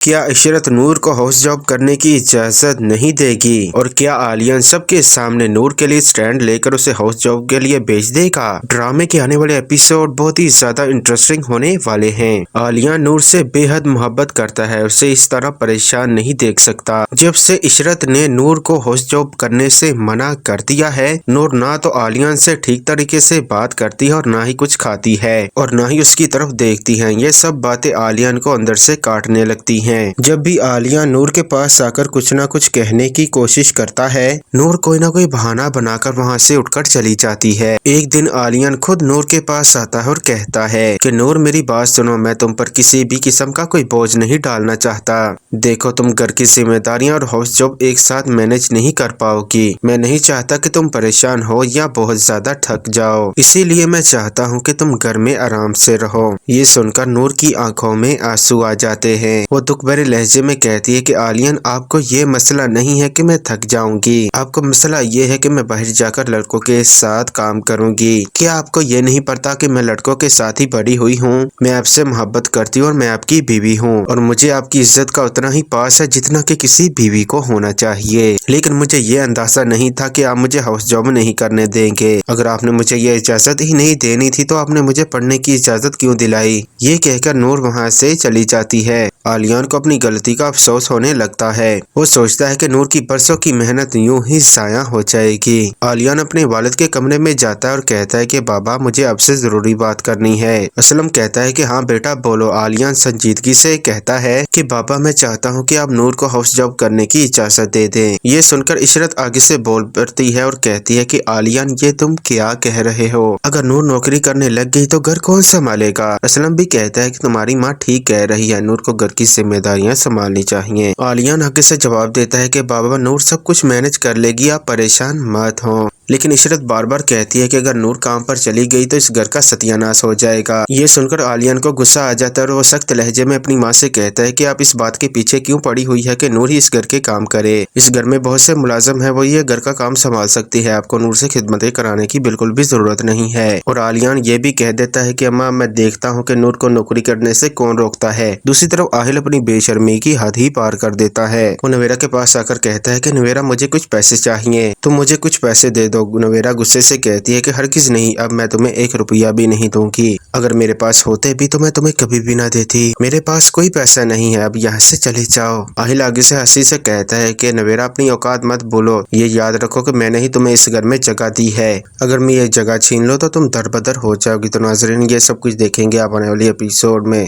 کیا عشرت نور کو house job کرنے کی اجازت نہیں دے گی؟ اور کیا عالیان سب کے سامنے نور کے لیے سٹینڈ لے کر اسے ہاؤس جاب کے لیے بھیج دے گا؟ ڈرامے کے آنے والے ایپیسوڈ بہت ہی زیادہ انٹرسٹنگ ہونے والے ہیں۔ عالیان نور سے بے حد محبت کرتا ہے، اسے اس طرح پریشان نہیں دیکھ سکتا۔ جب سے عشرت نے نور کو ہاؤس جاب کرنے سے منع کر دیا ہے، نور نہ تو عالیان سے ٹھیک طریقے سے بات کرتی ہے اور نہ ہی کچھ کھاتی ہے اور نہ ہی اس کی طرف دیکھتی ہے۔ یہ سب باتیں عالیان کو اندر سے کاٹنے لگتی ہیں۔ جب بھی عالیہ نور کے پاس آ کر کچھ نہ کچھ کہنے کی کوشش کرتا ہے، نور کوئی نہ کوئی بہانہ بنا کر وہاں سے اٹھ کر چلی جاتی ہے۔ ایک دن عالیان خود نور کے پاس آتا ہے اور کہتا ہے کہ نور میری بات سنو، میں تم پر کسی بھی قسم کا کوئی بوجھ نہیں ڈالنا چاہتا۔ دیکھو تم گھر کی ذمہ داریاں اور ہاؤس جاب ایک ساتھ مینج نہیں کر پاؤ گی۔ میں نہیں چاہتا کہ تم پریشان ہو یا بہت زیادہ تھک جاؤ، اسی لیے میں چاہتا ہوں کہ تم گھر میں آرام سے رہو۔ یہ سن کر نور کی آنکھوں میں آنسو آ جاتے ہیں۔ وہ دکھ بھرے لہجے میں کہتی ہے کہ عالیان آپ کو یہ مسئلہ نہیں ہے کہ میں تھک جاؤں گی، آپ کو مسئلہ یہ ہے کہ میں باہر جا کر لڑکوں کے ساتھ کام کروں گی۔ کیا آپ کو یہ نہیں پتا کہ میں لڑکوں کے ساتھ ہی بڑی ہوئی ہوں؟ میں آپ سے محبت کرتی ہوں اور میں آپ کی بیوی ہوں، اور مجھے آپ کی عزت کا اتنا ہی پاس ہے جتنا کہ کسی بیوی کو ہونا چاہیے۔ لیکن مجھے یہ اندازہ نہیں تھا کہ آپ مجھے ہاؤس جاب نہیں کرنے دیں گے۔ اگر آپ نے مجھے یہ اجازت ہی نہیں دینی تھی تو آپ نے مجھے پڑھنے کی اجازت کیوں دلائی؟ یہ کہہ کر نور وہاں سے چلی جاتی ہے۔ عالیان کو اپنی غلطی کا افسوس ہونے لگتا ہے۔ وہ سوچتا ہے کہ نور کی برسوں کی محنت یوں ہی ضائع ہو جائے گی۔ عالیان اپنے والد کے کمرے میں جاتا ہے اور کہتا ہے کہ بابا مجھے آپ سے ضروری بات کرنی ہے۔ اسلم کہتا ہے کہ ہاں بیٹا بولو۔ عالیان سنجیدگی سے کہتا ہے کہ بابا میں چاہتا ہوں کہ آپ نور کو ہاؤس جاب کرنے کی اجازت دے دیں۔ یہ سن کر عشرت آگے سے بول پڑتی ہے اور کہتی ہے کہ عالیان یہ تم کیا کہہ رہے ہو؟ اگر نور نوکری کرنے لگ گئی تو گھر کون سنبھالے گا؟ اسلم بھی کہتا ہے کہ تمہاری ماں ٹھیک کہہ رہی ہے، نور کو گھر کی ذمہ داریاں سنبھالنی چاہیے۔ عالیان آگے سے جواب دیتا ہے کہ بابا نور سب کچھ مینج کر لے گی، آپ پریشان مت ہوں۔ لیکن عشرت بار بار کہتی ہے کہ اگر نور کام پر چلی گئی تو اس گھر کا ستیہ ناش ہو جائے گا۔ یہ سن کر عالیان کو غصہ آ جاتا ہے اور وہ سخت لہجے میں اپنی ماں سے کہتا ہے کہ آپ اس بات کے پیچھے کیوں پڑی ہوئی ہے کہ نور ہی اس گھر کے کام کرے؟ اس گھر میں بہت سے ملازم ہیں، وہ یہ گھر کا کام سنبھال سکتی ہے، آپ کو نور سے خدمتیں کرانے کی بالکل بھی ضرورت نہیں ہے۔ اور عالیان یہ بھی کہہ دیتا ہے کہ اماں میں دیکھتا ہوں کہ نور کو نوکری کرنے سے کون روکتا ہے۔ دوسری طرف آہل اپنی بے شرمی کی حد ہی پار کر دیتا ہے۔ وہ نویرا کے پاس آ کر کہتا ہے کہ نویرا مجھے کچھ پیسے چاہیے، تم مجھے کچھ پیسے دے دو۔ نویرا غصے سے کہتی ہے کہ ہرگز نہیں، اب میں تمہیں 1 روپیہ بھی نہیں دوں گی، اگر میرے پاس ہوتے بھی تو میں تمہیں کبھی بھی نہ دیتی، میرے پاس کوئی پیسہ نہیں ہے، اب یہاں سے چلے جاؤ۔ آہل آگے سے ہنسی سے کہتا ہے کہ نویرا اپنی اوقات مت بھولو، یہ یاد رکھو کہ میں نے ہی تمہیں اس گھر میں جگہ دی ہے، اگر میں یہ جگہ چھین لوں تو تم در بدر ہو جاؤ گی۔ تو ناظرین یہ سب کچھ دیکھیں گے آپ آنے والی ایپیسوڈ میں۔